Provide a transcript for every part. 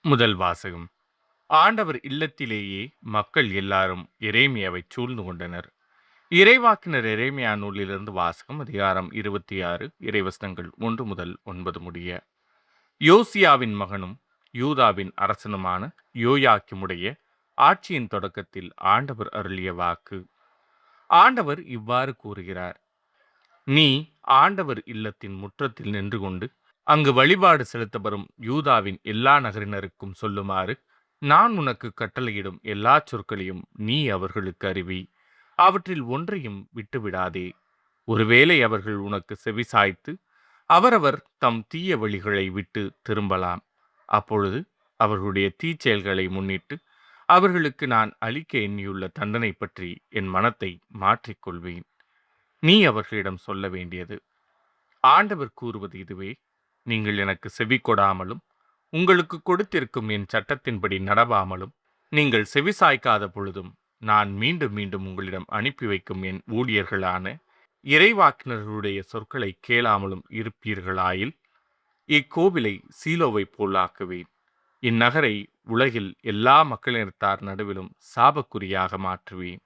முதல் வாசகம். ஆண்டவர் இல்லத்திலேயே மக்கள் எல்லாரும் எரேமியாவைச் சூழ்ந்து கொண்டனர். இறைவாக்கினர் எரேமியா நூலிலிருந்து வாசகம். அதிகாரம் 26 இறைவசனங்கள் 1 முதல் 9 முடிய. யோசியாவின் மகனும் யூதாவின் அரசனுமான யோயாக்கிமுடைய ஆட்சியின் தொடக்கத்தில் ஆண்டவர் அருளிய வாக்கு. ஆண்டவர் இவ்வாறு கூறுகிறார்: நீ ஆண்டவர் இல்லத்தின் முற்றத்தில் நின்று கொண்டு அங்கு வழிபாடு செலுத்த வரும் யூதாவின் எல்லா நகரினருக்கும் சொல்லுமாறு நான் உனக்கு கட்டளையிடும் எல்லா சொற்களையும் நீ அவர்களுக்கு அறிவி. அவற்றில் ஒன்றையும் விட்டுவிடாதே. ஒருவேளை அவர்கள் உனக்கு செவிசாய்த்து அவரவர் தம் தீய வழிகளை விட்டு திரும்பலாம். அப்பொழுது அவர்களுடைய தீச்செயல்களை முன்னிட்டு அவர்களுக்கு நான் அளிக்க எண்ணியுள்ள தண்டனை பற்றி என் மனத்தை மாற்றிக்கொள்வேன். நீ அவர்களிடம் சொல்ல வேண்டியது: ஆண்டவர் கூறுவது இதுவே, நீங்கள் எனக்கு செவி கொடாமலும் உங்களுக்கு கொடுத்திருக்கும் என் சட்டத்தின்படி நடவாமலும் நீங்கள் செவிசாய்க்காத பொழுதும் நான் மீண்டும் மீண்டும் உங்களிடம் அனுப்பி வைக்கும் என் ஊழியர்களான இறைவாக்கினர்களுடைய சொற்களை கேளாமலும் இருப்பீர்களாயில் இக்கோவிலை சீலோவைப் போலாக்குவேன். இந்நகரை உலகில் எல்லா மக்களினத்தார் நடுவிலும் சாபக்குறியாக மாற்றுவேன்.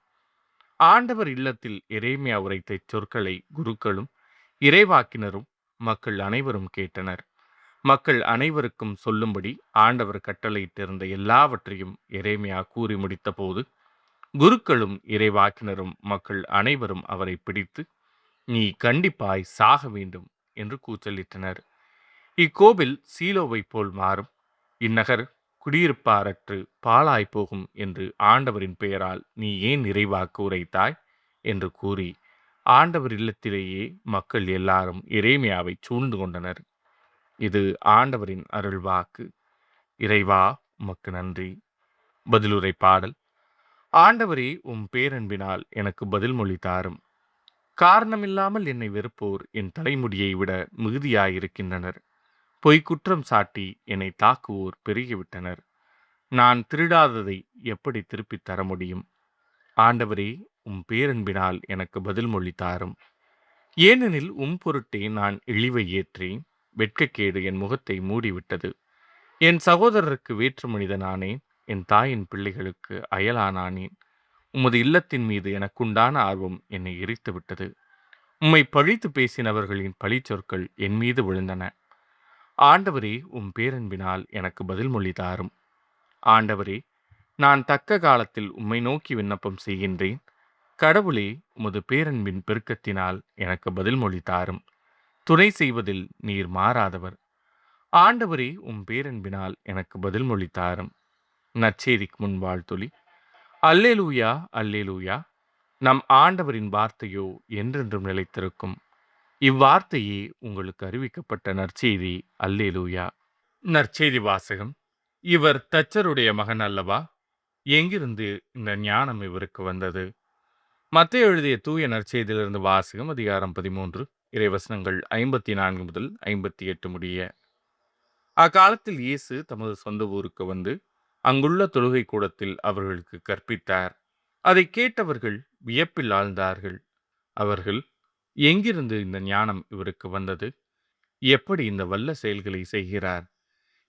ஆண்டவர் இல்லத்தில் எரேமியா உரைத்த சொற்களை குருக்களும் இறைவாக்கினரும் மக்கள் அனைவரும் கேட்டனர். மக்கள் அனைவருக்கும் சொல்லும்படி ஆண்டவர் கட்டளையிட்டிருந்த எல்லாவற்றையும் எரேமியா கூறி முடித்த போது குருக்களும் இறைவாக்கினரும் மக்கள் அனைவரும் அவரை பிடித்து, நீ கண்டிப்பாய் சாக வேண்டும் என்று கூச்சலிட்டனர். இக்கோவில் சீலோவைப் போல் மாறும், இந்நகர் குடியிருப்பாரற்று பாழாய் போகும் என்று ஆண்டவரின் பெயரால் நீ ஏன் இறைவாக்கு உரைத்தாய் என்று கூறி ஆண்டவர் இல்லத்திலேயே மக்கள் எல்லாரும் எரேமியாவை சூழ்ந்து கொண்டனர். இது ஆண்டவரின் அருள்வாக்கு. இறைவா, உமக்கு நன்றி. பதிலுரை பாடல். ஆண்டவரே, உம் பேரன்பினால் எனக்கு பதில் மொழி தாரும். காரணமில்லாமல் என்னை வெறுப்போர் என் தலைமுடியை விட மிகுதியாயிருக்கின்றனர். பொய்க்குற்றம் சாட்டி என்னை தாக்குவோர் பெருகிவிட்டனர். நான் திருடாததை எப்படி திருப்பித் தர முடியும்? ஆண்டவரே, உம் பேரன்பினால் எனக்கு பதில் மொழி தாரும். ஏனெனில் உம் பொருட்டே நான் இழிவை ஏற்றேன். வெட்கக்கேடு என் முகத்தை மூடிவிட்டது. என் சகோதரருக்கு வேற்று மனிதனானேன். என் தாயின் பிள்ளைகளுக்கு அயலானானேன். உமது இல்லத்தின் மீது எனக்குண்டான ஆர்வம் என்னை எரித்துவிட்டது. உம்மை பழித்து பேசினவர்களின் பழிச்சொற்கள் என் மீது விழுந்தன. ஆண்டவரே, உம் பேரன்பினால் எனக்கு பதில் மொழி தாரும். ஆண்டவரே, நான் தக்க காலத்தில் உம்மை நோக்கி விண்ணப்பம் செய்கின்றேன். கடவுளே, உமது பேரன்பின் பெருக்கத்தினால் எனக்கு பதில் மொழி தாரும். துணை செய்வதில் நீர் மாறாதவர். ஆண்டவரே, உம் பேரன்பினால் எனக்கு பதில் மொழி தாரும். நற்செய்திக்கு முன் வாழ்த்துளி. அல்லேலூயா, அல்லேலூயா. நம் ஆண்டவரின் வார்த்தையோ என்றென்றும் நிலைத்திருக்கும். இவ்வார்த்தையே உங்களுக்கு அறிவிக்கப்பட்ட நற்செய்தி. அல்லேலூயா. நற்செய்தி வாசகம். இவர் தச்சருடைய மகன் அல்லவா? எங்கிருந்து இந்த ஞானம் இவருக்கு வந்தது? மத்தேயு எழுதிய தூய நற்செய்தியிலிருந்து வாசகம். அதிகாரம் 13 இறைவசனங்கள் 54 முதல் 58 முடிய. அக்காலத்தில் இயேசு தமது சொந்த ஊருக்கு வந்து அங்குள்ள தொழுகை கூடத்தில் அவர்களுக்கு கற்பித்தார். அதை கேட்டவர்கள் வியப்பில் ஆழ்ந்தார்கள். அவர்கள், எங்கிருந்து இந்த ஞானம் இவருக்கு வந்தது? எப்படி இந்த வல்ல செயல்களை செய்கிறார்?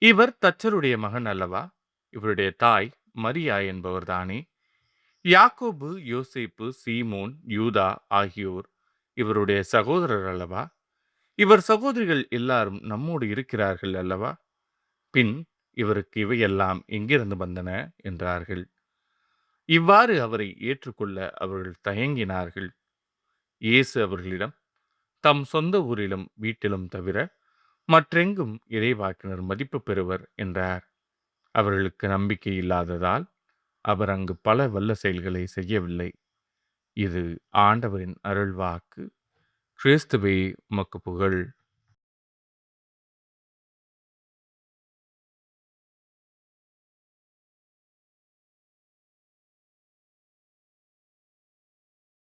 இவர் தச்சருடைய மகன் அல்லவா? இவருடைய தாய் மரியா என்பவர்தானே? யாக்கோபு, யோசேப்பு, சீமோன், யூதா ஆகியோர் இவருடைய சகோதரர் அல்லவா? இவர் சகோதரிகள் எல்லாரும் நம்மோடு இருக்கிறார்கள் அல்லவா? பின் இவருக்கு இவையெல்லாம் எங்கிருந்து வந்தன என்றார்கள். இவ்வாறு அவரை ஏற்றுக்கொள்ள அவர்கள் தயங்கினார்கள். இயேசு அவர்களிடம், தம் சொந்த ஊரிலும் வீட்டிலும் தவிர மற்றெங்கும் இறைவாக்கினர் மதிப்பு பெறுவர் என்றார். அவர்களுக்கு நம்பிக்கை இல்லாததால் அவர் அங்கு பல வல்ல செயல்களை செய்யவில்லை. இது ஆண்டவரின் அருள்வாக்கு. கிறிஸ்துவே, உமக்கு புகழ்.